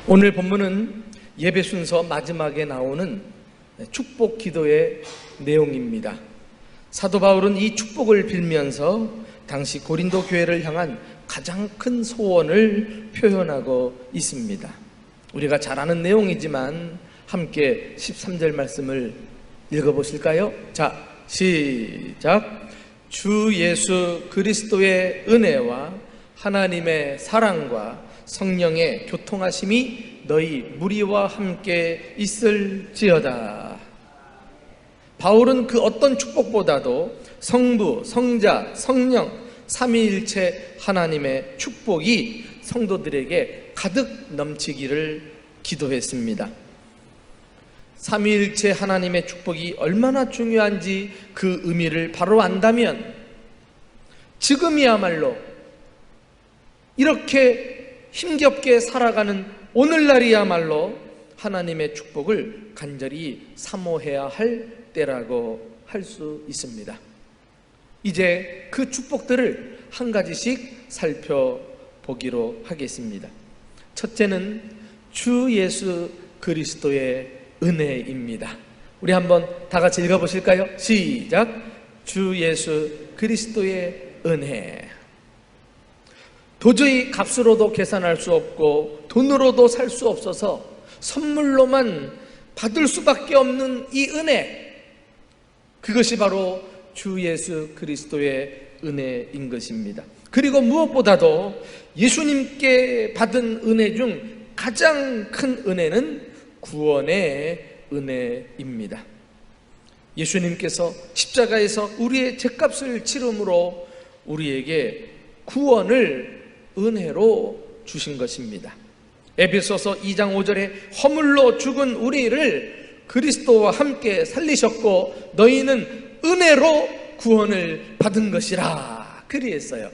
오늘 본문은 예배 순서 마지막에 나오는 축복 기도의 내용입니다. 사도 바울은 이 축복을 빌면서 당시 고린도 교회를 향한 가장 큰 소원을 표현하고 있습니다. 우리가 잘 아는 내용이지만 함께 13절 말씀을 읽어보실까요? 자, 시작. 주 예수 그리스도의 은혜와 하나님의 사랑과 성령의 교통하심이 너희 무리와 함께 있을지어다. 바울은 그 어떤 축복보다도 성부, 성자, 성령 삼위일체 하나님의 축복이 성도들에게 가득 넘치기를 기도했습니다. 삼위일체 하나님의 축복이 얼마나 중요한지 그 의미를 바로 안다면 지금이야말로 이렇게 힘겹게 살아가는 오늘날이야말로 하나님의 축복을 간절히 사모해야 할 때라고 할 수 있습니다. 이제 그 축복들을 한 가지씩 살펴보기로 하겠습니다. 첫째는 주 예수 그리스도의 은혜입니다. 우리 한번 다 같이 읽어보실까요? 시작. 주 예수 그리스도의 은혜. 도저히 값으로도 계산할 수 없고 돈으로도 살 수 없어서 선물로만 받을 수밖에 없는 이 은혜, 그것이 바로 주 예수 그리스도의 은혜인 것입니다. 그리고 무엇보다도 예수님께 받은 은혜 중 가장 큰 은혜는 구원의 은혜입니다. 예수님께서 십자가에서 우리의 죄값을 치름으로 우리에게 구원을 은혜로 주신 것입니다. 에베소서 2장 5절에 허물로 죽은 우리를 그리스도와 함께 살리셨고 너희는 은혜로 구원을 받은 것이라 그리했어요.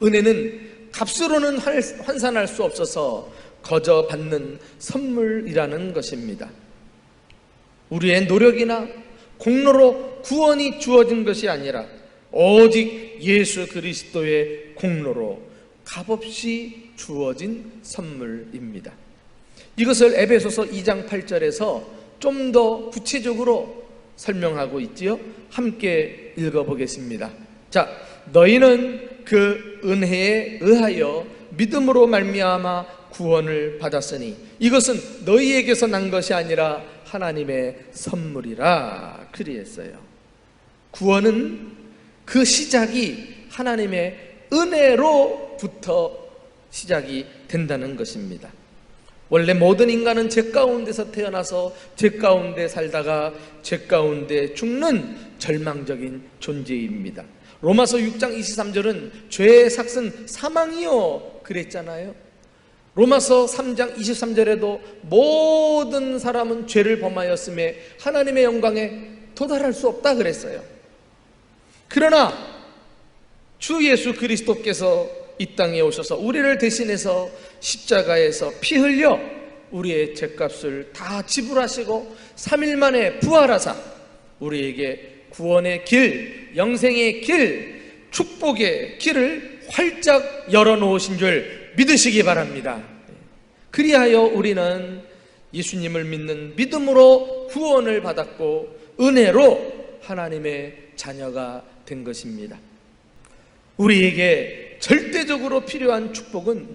은혜는 값으로는 환산할 수 없어서 거저 받는 선물이라는 것입니다. 우리의 노력이나 공로로 구원이 주어진 것이 아니라 오직 예수 그리스도의 공로로 값없이 주어진 선물입니다. 이것을 에베소서 2장 8절에서 좀 더 구체적으로 설명하고 있지요. 함께 읽어보겠습니다. 자, 너희는 그 은혜에 의하여 믿음으로 말미암아 구원을 받았으니 이것은 너희에게서 난 것이 아니라 하나님의 선물이라 그리했어요. 구원은 그 시작이 하나님의 은혜로부터 시작이 된다는 것입니다. 원래 모든 인간은 죄 가운데서 태어나서 죄 가운데 살다가 죄 가운데 죽는 절망적인 존재입니다. 로마서 6장 23절은 죄의 삭은 사망이요 그랬잖아요. 로마서 3장 23절에도 모든 사람은 죄를 범하였음에 하나님의 영광에 도달할 수 없다 그랬어요. 그러나 주 예수 그리스도께서 이 땅에 오셔서 우리를 대신해서 십자가에서 피 흘려 우리의 죄값을 다 지불하시고 3일 만에 부활하사 우리에게 구원의 길, 영생의 길, 축복의 길을 활짝 열어놓으신 줄 믿으시기 바랍니다. 그리하여 우리는 예수님을 믿는 믿음으로 구원을 받았고 은혜로 하나님의 자녀가 된 것입니다. 우리에게 절대적으로 필요한 축복은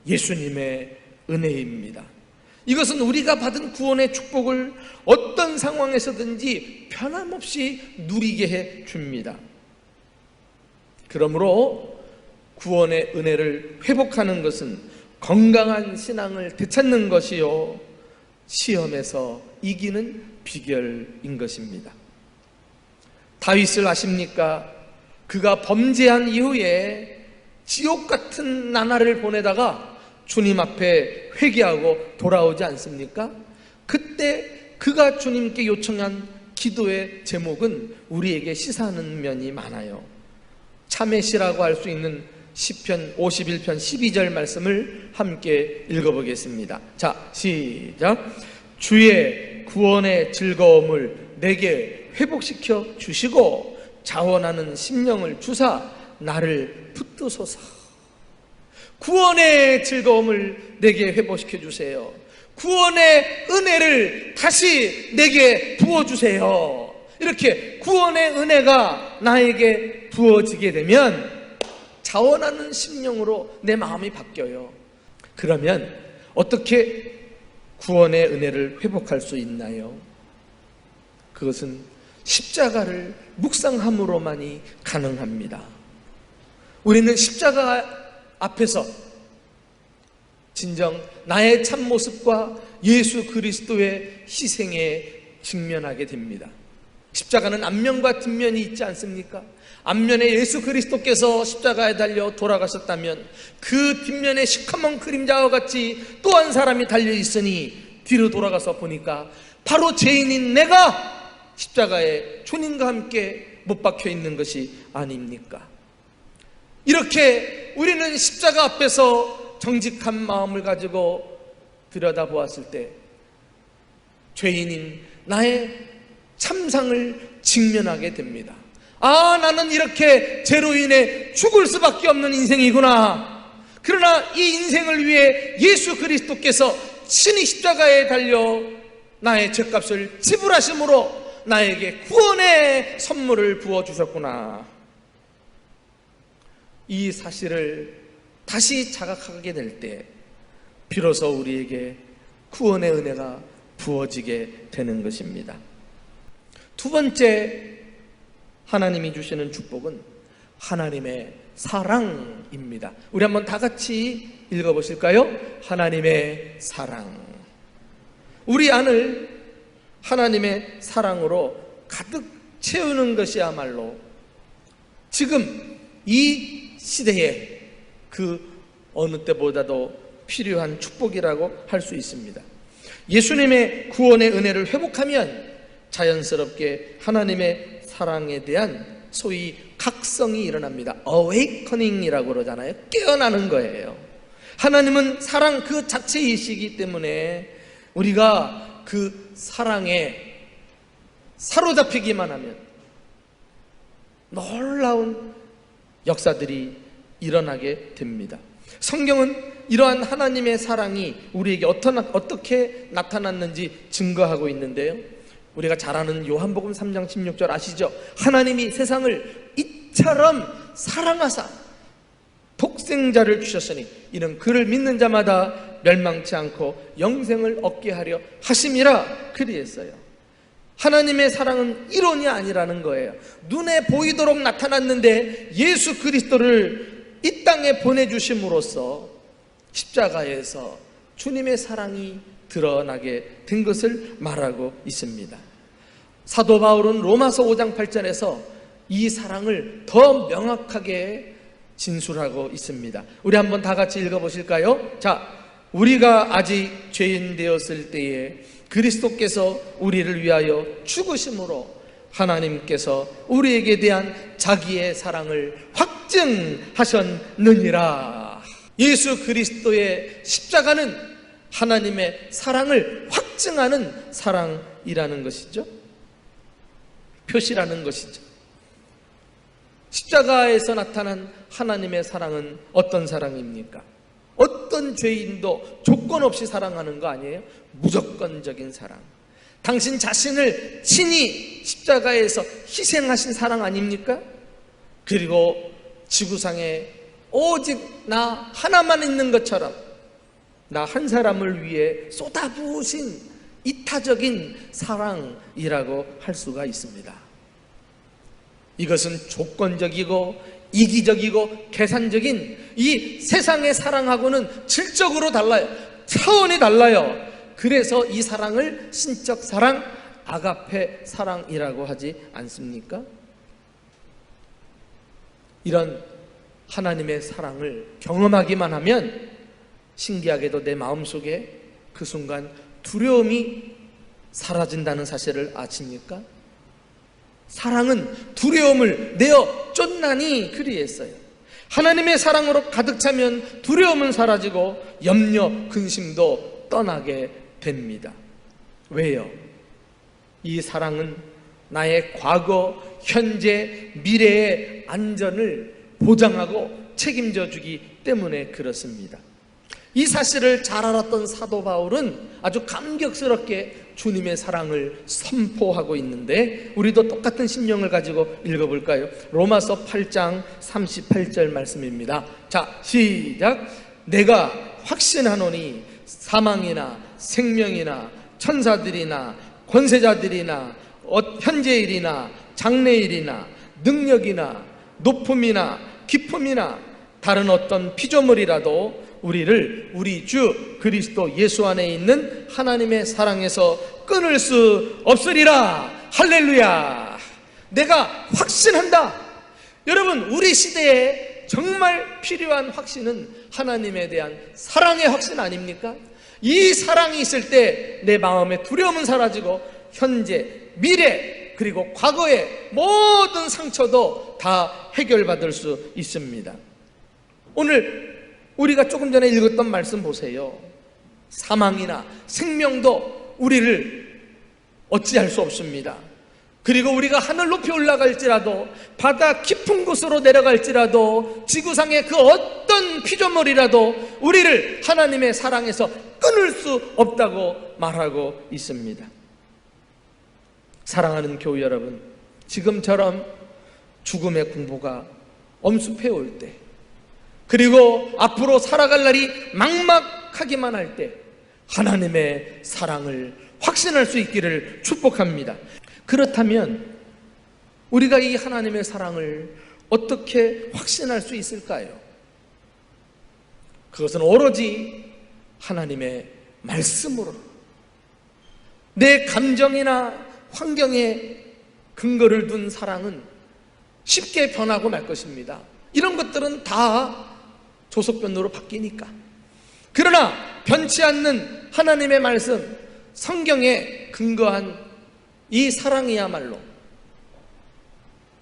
예수님의 은혜입니다. 이것은 우리가 받은 구원의 축복을 어떤 상황에서든지 변함없이 누리게 해 줍니다. 그러므로 구원의 은혜를 회복하는 것은 건강한 신앙을 되찾는 것이요 시험에서 이기는 비결인 것입니다. 다윗을 아십니까? 그가 범죄한 이후에 지옥 같은 나날을 보내다가 주님 앞에 회개하고 돌아오지 않습니까? 그때 그가 주님께 요청한 기도의 제목은 우리에게 시사하는 면이 많아요. 참의 시라고 할 수 있는 시편 51편 12절 말씀을 함께 읽어보겠습니다. 자, 시작. 주의 구원의 즐거움을 내게 회복시켜 주시고 자원하는 심령을 주사 나를 붙드소서. 구원의 즐거움을 내게 회복시켜 주세요. 구원의 은혜를 다시 내게 부어주세요. 이렇게 구원의 은혜가 나에게 부어지게 되면 자원하는 심령으로 내 마음이 바뀌어요. 그러면 어떻게 구원의 은혜를 회복할 수 있나요? 그것은 십자가를 묵상함으로만이 가능합니다. 우리는 십자가 앞에서 진정 나의 참모습과 예수 그리스도의 희생에 직면하게 됩니다. 십자가는 앞면과 뒷면이 있지 않습니까? 앞면에 예수 그리스도께서 십자가에 달려 돌아가셨다면 그 뒷면에 시커먼 그림자와 같이 또 한 사람이 달려 있으니 뒤로 돌아가서 보니까 바로 죄인인 내가 십자가에 주님과 함께 못 박혀 있는 것이 아닙니까? 이렇게 우리는 십자가 앞에서 정직한 마음을 가지고 들여다보았을 때 죄인인 나의 참상을 직면하게 됩니다. 아, 나는 이렇게 죄로 인해 죽을 수밖에 없는 인생이구나. 그러나 이 인생을 위해 예수 그리스도께서 친히 십자가에 달려 나의 죄값을 지불하심으로 나에게 구원의 선물을 부어주셨구나. 이 사실을 다시 자각하게 될 때 비로소 우리에게 구원의 은혜가 부어지게 되는 것입니다. 두 번째 하나님이 주시는 축복은 하나님의 사랑입니다. 우리 한번 다 같이 읽어보실까요? 하나님의 사랑. 우리 안을 하나님의 사랑으로 가득 채우는 것이야말로 지금 이 시대에 그 어느 때보다도 필요한 축복이라고 할 수 있습니다. 예수님의 구원의 은혜를 회복하면 자연스럽게 하나님의 사랑에 대한 소위 각성이 일어납니다. awakening이라고 그러잖아요. 깨어나는 거예요. 하나님은 사랑 그 자체이시기 때문에 우리가 그 사랑에 사로잡히기만 하면 놀라운 역사들이 일어나게 됩니다. 성경은 이러한 하나님의 사랑이 우리에게 어떻게 나타났는지 증거하고 있는데요, 우리가 잘 아는 요한복음 3장 16절 아시죠? 하나님이 세상을 이처럼 사랑하사 독생자를 주셨으니 이는 그를 믿는 자마다 멸망치 않고 영생을 얻게 하려 하심이라 그리했어요. 하나님의 사랑은 이론이 아니라는 거예요. 눈에 보이도록 나타났는데 예수 그리스도를 이 땅에 보내주심으로써 십자가에서 주님의 사랑이 드러나게 된 것을 말하고 있습니다. 사도 바울은 로마서 5장 8절에서 이 사랑을 더 명확하게 진술하고 있습니다. 우리 한번 다 같이 읽어보실까요? 자, 우리가 아직 죄인 되었을 때에 그리스도께서 우리를 위하여 죽으심으로 하나님께서 우리에게 대한 자기의 사랑을 확증하셨느니라. 예수 그리스도의 십자가는 하나님의 사랑을 확증하는 사랑이라는 것이죠. 표시라는 것이죠. 십자가에서 나타난 하나님의 사랑은 어떤 사랑입니까? 어떤 죄인도 조건 없이 사랑하는 거 아니에요? 무조건적인 사랑. 당신 자신을 친히 십자가에서 희생하신 사랑 아닙니까? 그리고 지구상에 오직 나 하나만 있는 것처럼 나 한 사람을 위해 쏟아부으신 이타적인 사랑이라고 할 수가 있습니다. 이것은 조건적이고 이기적이고 계산적인 이 세상의 사랑하고는 질적으로 달라요. 차원이 달라요. 그래서 이 사랑을 신적 사랑, 아가페 사랑이라고 하지 않습니까? 이런 하나님의 사랑을 경험하기만 하면 신기하게도 내 마음속에 그 순간 두려움이 사라진다는 사실을 아십니까? 사랑은 두려움을 내어 쫓나니 그리했어요. 하나님의 사랑으로 가득 차면 두려움은 사라지고 염려, 근심도 떠나게 됩니다. 왜요? 이 사랑은 나의 과거, 현재, 미래의 안전을 보장하고 책임져 주기 때문에 그렇습니다. 이 사실을 잘 알았던 사도 바울은 아주 감격스럽게 주님의 사랑을 선포하고 있는데, 우리도 똑같은 심령을 가지고 읽어볼까요? 로마서 8장 38절 말씀입니다. 자, 시작. 내가 확신하노니 사망이나 생명이나 천사들이나 권세자들이나 현재일이나 장래일이나 능력이나 높음이나 깊음이나 다른 어떤 피조물이라도 우리를 우리 주 그리스도 예수 안에 있는 하나님의 사랑에서 끊을 수 없으리라. 할렐루야. 내가 확신한다. 여러분, 우리 시대에 정말 필요한 확신은 하나님에 대한 사랑의 확신 아닙니까? 이 사랑이 있을 때 내 마음의 두려움은 사라지고 현재, 미래, 그리고 과거의 모든 상처도 다 해결받을 수 있습니다. 오늘 우리가 조금 전에 읽었던 말씀 보세요. 사망이나 생명도 우리를 어찌할 수 없습니다. 그리고 우리가 하늘 높이 올라갈지라도, 바다 깊은 곳으로 내려갈지라도, 지구상의 그 어떤 피조물이라도 우리를 하나님의 사랑에서 끊을 수 없다고 말하고 있습니다. 사랑하는 교회 여러분, 지금처럼 죽음의 공포가 엄습해 올 때, 그리고 앞으로 살아갈 날이 막막하기만 할 때 하나님의 사랑을 확신할 수 있기를 축복합니다. 그렇다면 우리가 이 하나님의 사랑을 어떻게 확신할 수 있을까요? 그것은 오로지 하나님의 말씀으로, 내 감정이나 환경에 근거를 둔 사랑은 쉽게 변하고 말 것입니다. 이런 것들은 다 조속변으로 바뀌니까. 그러나 변치 않는 하나님의 말씀, 성경에 근거한 이 사랑이야말로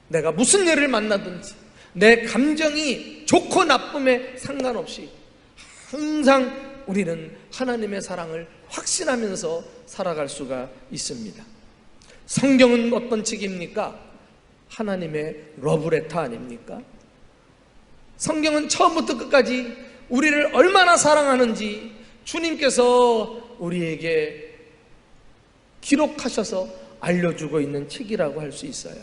내가 무슨 일을 만나든지 내 감정이 좋고 나쁨에 상관없이 항상 우리는 하나님의 사랑을 확신하면서 살아갈 수가 있습니다. 성경은 어떤 책입니까? 하나님의 러브레터 아닙니까? 성경은 처음부터 끝까지 우리를 얼마나 사랑하는지 주님께서 우리에게 기록하셔서 알려주고 있는 책이라고 할 수 있어요.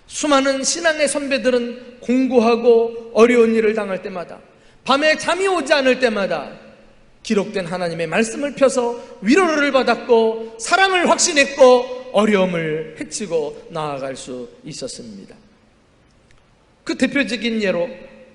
수많은 신앙의 선배들은 공부하고 어려운 일을 당할 때마다, 밤에 잠이 오지 않을 때마다 기록된 하나님의 말씀을 펴서 위로를 받았고 사랑을 확신했고 어려움을 헤치고 나아갈 수 있었습니다. 그 대표적인 예로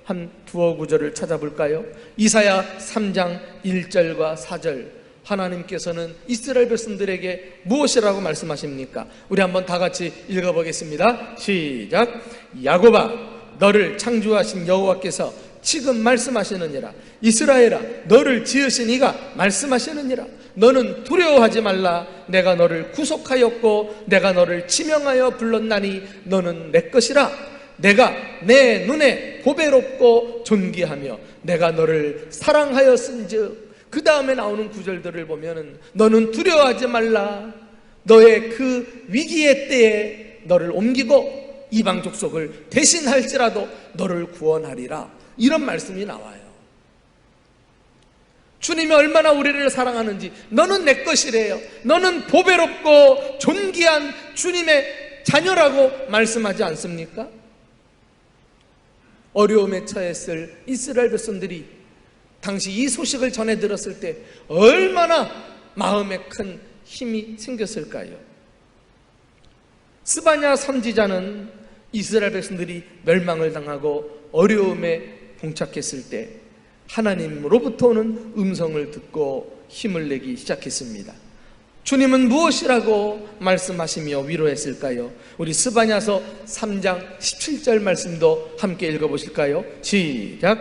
한 두어 구절을 찾아볼까요? 이사야 3장 1절과 4절, 하나님께서는 이스라엘 백성들에게 무엇이라고 말씀하십니까? 우리 한번 다 같이 읽어보겠습니다. 시작. 야곱아, 너를 창조하신 여호와께서 지금 말씀하시느니라. 이스라엘아, 너를 지으신 이가 말씀하시느니라. 너는 두려워하지 말라. 내가 너를 구속하였고 내가 너를 지명하여 불렀나니 너는 내 것이라. 내가 내 눈에 보배롭고 존귀하며 내가 너를 사랑하였은즉, 그 다음에 나오는 구절들을 보면 너는 두려워하지 말라. 너의 그 위기의 때에 너를 옮기고 이방 족속을 대신할지라도 너를 구원하리라. 이런 말씀이 나와요. 주님이 얼마나 우리를 사랑하는지, 너는 내 것이래요. 너는 보배롭고 존귀한 주님의 자녀라고 말씀하지 않습니까? 어려움에 처했을 이스라엘 백성들이 당시 이 소식을 전해 들었을 때 얼마나 마음에 큰 힘이 생겼을까요? 스바냐 선지자는 이스라엘 백성들이 멸망을 당하고 어려움에 봉착했을 때 하나님으로부터 오는 음성을 듣고 힘을 내기 시작했습니다. 주님은 무엇이라고 말씀하시며 위로했을까요? 우리 스바냐서 3장 17절 말씀도 함께 읽어보실까요? 시작.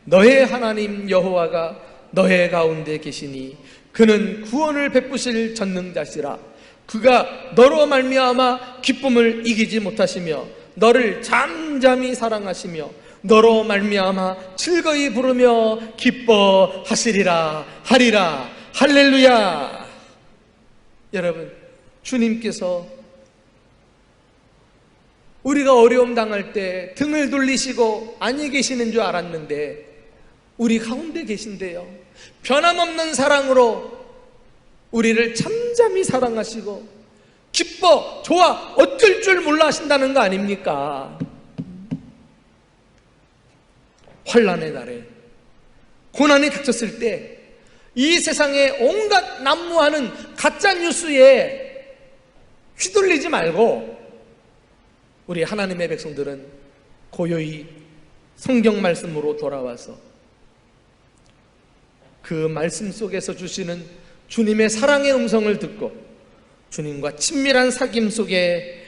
너의 하나님 여호와가 너의 가운데 계시니 그는 구원을 베푸실 전능자시라. 그가 너로 말미암아 기쁨을 이기지 못하시며 너를 잠잠히 사랑하시며 너로 말미암아 즐거이 부르며 기뻐하시리라 하리라. 할렐루야. 여러분, 주님께서 우리가 어려움 당할 때 등을 돌리시고 안위 계시는 줄 알았는데 우리 가운데 계신데요, 변함없는 사랑으로 우리를 잠잠히 사랑하시고 기뻐, 좋아, 어쩔 줄 몰라 하신다는 거 아닙니까? 환난의 날에, 고난이 닥쳤을 때 이 세상에 온갖 난무하는 가짜 뉴스에 휘둘리지 말고 우리 하나님의 백성들은 고요히 성경 말씀으로 돌아와서 그 말씀 속에서 주시는 주님의 사랑의 음성을 듣고 주님과 친밀한 사귐 속에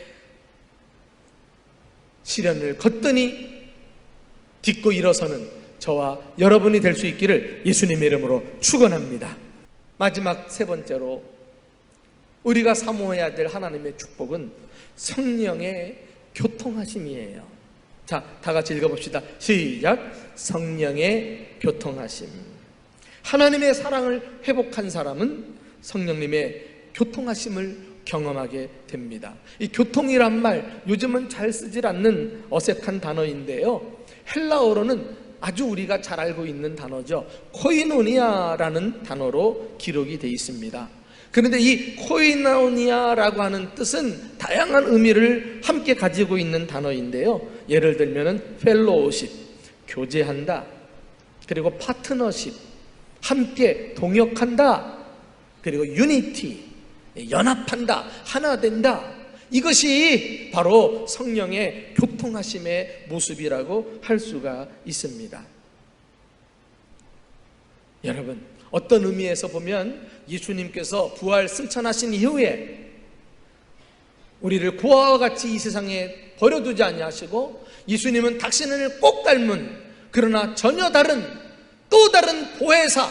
시련을 걷더니 딛고 일어서는 저와 여러분이 될 수 있기를 예수님의 이름으로 축원합니다. 마지막 세 번째로 우리가 사모해야 될 하나님의 축복은 성령의 교통하심이에요. 자, 다 같이 읽어봅시다. 시작. 성령의 교통하심. 하나님의 사랑을 회복한 사람은 성령님의 교통하심을 경험하게 됩니다. 이 교통이란 말, 요즘은 잘 쓰질 않는 어색한 단어인데요, 헬라어로는 아주 우리가 잘 알고 있는 단어죠. 코이노니아라는 단어로 기록이 되어 있습니다. 그런데 이 코이노니아라고 하는 뜻은 다양한 의미를 함께 가지고 있는 단어인데요, 예를 들면 펠로우십, 교제한다, 그리고 파트너십, 함께 동역한다, 그리고 유니티, 연합한다, 하나 된다. 이것이 바로 성령의 교통하심의 모습이라고 할 수가 있습니다. 여러분, 어떤 의미에서 보면 예수님께서 부활 승천하신 이후에 우리를 고아와 같이 이 세상에 버려두지 아니하시고 예수님은 당신을 꼭 닮은, 그러나 전혀 다른 또 다른 보혜사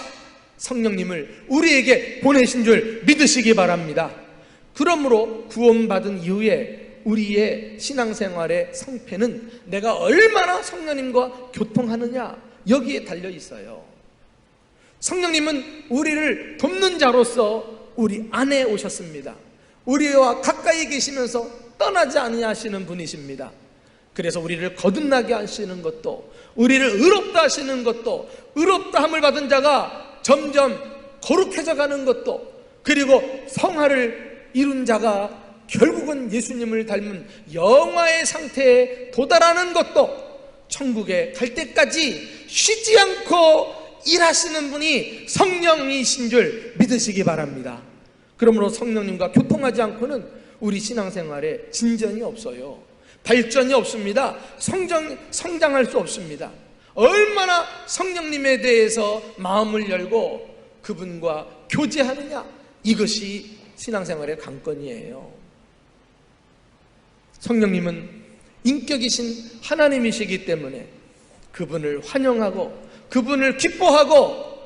성령님을 우리에게 보내신 줄 믿으시기 바랍니다. 그러므로 구원받은 이후에 우리의 신앙생활의 성패는 내가 얼마나 성령님과 교통하느냐, 여기에 달려 있어요. 성령님은 우리를 돕는 자로서 우리 안에 오셨습니다. 우리와 가까이 계시면서 떠나지 아니하시는 분이십니다. 그래서 우리를 거듭나게 하시는 것도, 우리를 의롭다 하시는 것도, 의롭다 함을 받은 자가 점점 거룩해져 가는 것도, 그리고 성화를 이룬 자가 결국은 예수님을 닮은 영화의 상태에 도달하는 것도, 천국에 갈 때까지 쉬지 않고 일하시는 분이 성령이신 줄 믿으시기 바랍니다. 그러므로 성령님과 교통하지 않고는 우리 신앙생활에 진전이 없어요. 발전이 없습니다. 성장할 수 없습니다. 얼마나 성령님에 대해서 마음을 열고 그분과 교제하느냐, 이것이 신앙생활의 관건이에요. 성령님은 인격이신 하나님이시기 때문에 그분을 환영하고 그분을 기뻐하고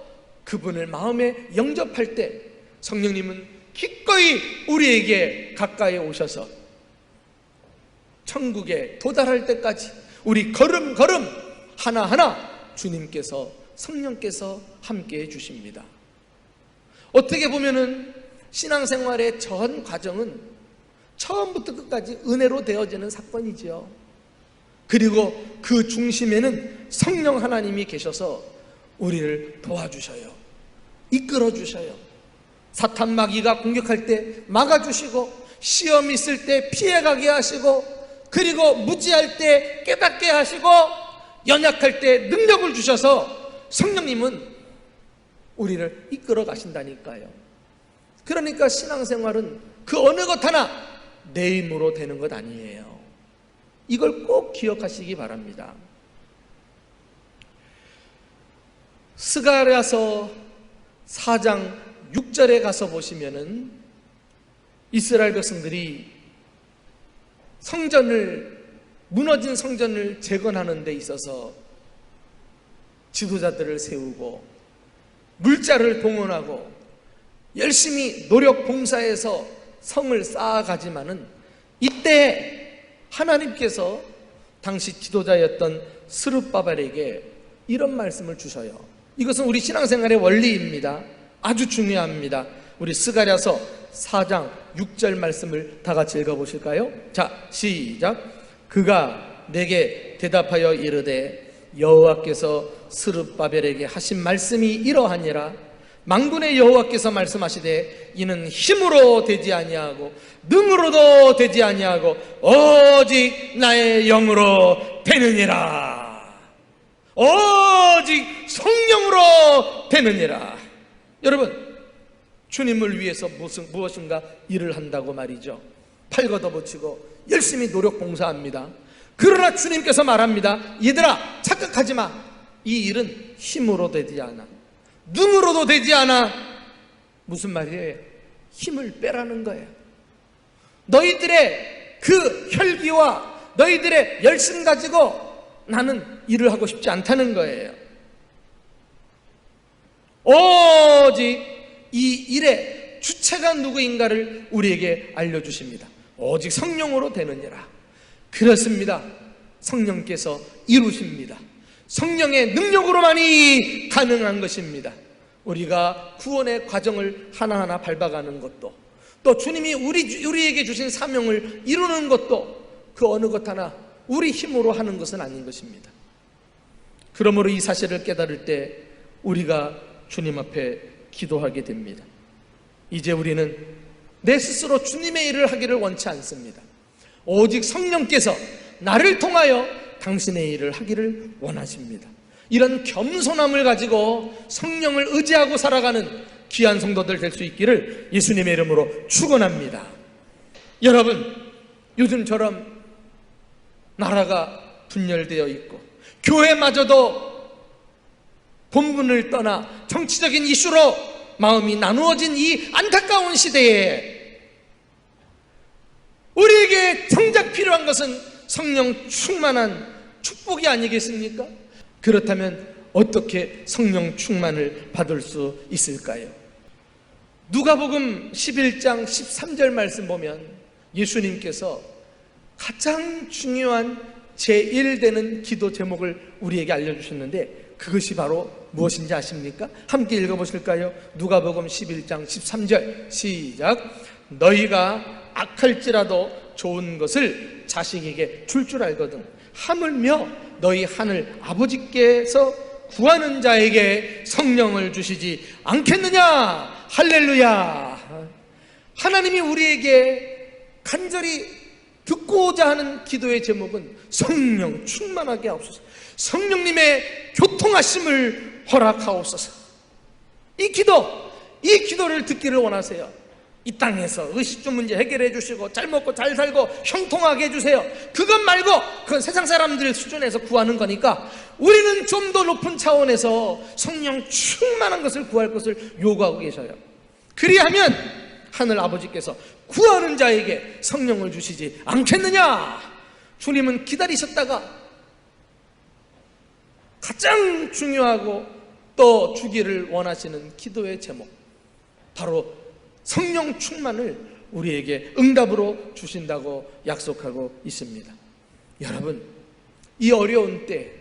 그분을 마음에 영접할 때 성령님은 기꺼이 우리에게 가까이 오셔서 천국에 도달할 때까지 우리 걸음걸음 하나하나 주님께서, 성령께서 함께 해주십니다. 어떻게 보면은 신앙생활의 전 과정은 처음부터 끝까지 은혜로 되어지는 사건이지요. 그리고 그 중심에는 성령 하나님이 계셔서 우리를 도와주셔요. 이끌어 주셔요. 사탄 마귀가 공격할 때 막아주시고, 시험 있을 때 피해가게 하시고, 그리고 무지할 때 깨닫게 하시고, 연약할 때 능력을 주셔서 성령님은 우리를 이끌어 가신다니까요. 그러니까 신앙생활은 그 어느 것 하나 내 힘으로 되는 것 아니에요. 이걸 꼭 기억하시기 바랍니다. 스가랴서 4장 6절에 가서 보시면은 이스라엘 백성들이 무너진 성전을 재건하는 데 있어서 지도자들을 세우고 물자를 동원하고 열심히 노력 봉사해서 성을 쌓아가지만은 이때 하나님께서 당시 지도자였던 스룹바벨에게 이런 말씀을 주셔요. 이것은 우리 신앙생활의 원리입니다. 아주 중요합니다. 우리 스가랴서 4장 6절 말씀을 다 같이 읽어보실까요? 자, 시작. 그가 내게 대답하여 이르되 여호와께서 스룹바벨에게 하신 말씀이 이러하니라. 만군의 여호와께서 말씀하시되 이는 힘으로 되지 아니하고 능으로도 되지 아니하고 오직 나의 영으로 되느니라. 오직 성령으로 되느니라. 여러분, 주님을 위해서 무엇인가 일을 한다고 말이죠. 팔 걷어붙이고 열심히 노력 봉사합니다. 그러나 주님께서 말합니다. 얘들아, 착각하지 마. 이 일은 힘으로 되지 않아, 능으로도 되지 않아. 무슨 말이에요? 힘을 빼라는 거예요. 너희들의 그 혈기와 너희들의 열심 가지고 나는 일을 하고 싶지 않다는 거예요. 오직 이 일의 주체가 누구인가를 우리에게 알려주십니다. 오직 성령으로 되느니라. 그렇습니다. 성령께서 이루십니다. 성령의 능력으로만이 가능한 것입니다. 우리가 구원의 과정을 하나하나 밟아가는 것도, 또 주님이 우리에게 주신 사명을 이루는 것도 그 어느 것 하나 우리 힘으로 하는 것은 아닌 것입니다. 그러므로 이 사실을 깨달을 때 우리가 주님 앞에 기도하게 됩니다. 이제 우리는 내 스스로 주님의 일을 하기를 원치 않습니다. 오직 성령께서 나를 통하여 당신의 일을 하기를 원하십니다. 이런 겸손함을 가지고 성령을 의지하고 살아가는 귀한 성도들 될 수 있기를 예수님의 이름으로 축원합니다. 여러분, 요즘처럼 나라가 분열되어 있고 교회마저도 본분을 떠나 정치적인 이슈로 마음이 나누어진 이 안타까운 시대에 우리에게 정작 필요한 것은 성령 충만한 축복이 아니겠습니까? 그렇다면 어떻게 성령 충만을 받을 수 있을까요? 누가복음 11장 13절 말씀 보면 예수님께서 가장 중요한 제1되는 기도 제목을 우리에게 알려주셨는데 그것이 바로 무엇인지 아십니까? 함께 읽어보실까요? 누가복음 11장 13절 시작. 너희가 악할지라도 좋은 것을 자식에게 줄 알거든 하물며 너희 하늘 아버지께서 구하는 자에게 성령을 주시지 않겠느냐. 할렐루야. 하나님이 우리에게 간절히 듣고자 하는 기도의 제목은 성령 충만하게 하옵소서, 성령님의 교통하심을 허락하옵소서. 이 기도를 듣기를 원하세요. 이 땅에서 의식주 문제 해결해 주시고 잘 먹고 잘 살고 형통하게 해주세요. 그것 말고 그건 세상 사람들 수준에서 구하는 거니까 우리는 좀 더 높은 차원에서 성령 충만한 것을 구할 것을 요구하고 계셔요. 그리하면 하늘 아버지께서 구하는 자에게 성령을 주시지 않겠느냐. 주님은 기다리셨다가 가장 중요하고 또 주기를 원하시는 기도의 제목, 바로 성령 충만을 우리에게 응답으로 주신다고 약속하고 있습니다. 여러분, 이 어려운 때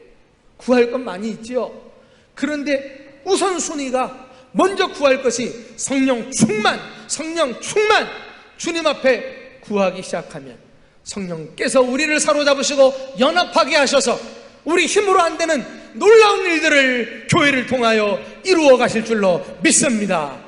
구할 것 많이 있지요. 그런데 우선순위가 먼저 구할 것이 성령 충만, 성령 충만. 주님 앞에 구하기 시작하면 성령께서 우리를 사로잡으시고 연합하게 하셔서 우리 힘으로 안 되는 놀라운 일들을 교회를 통하여 이루어 가실 줄로 믿습니다.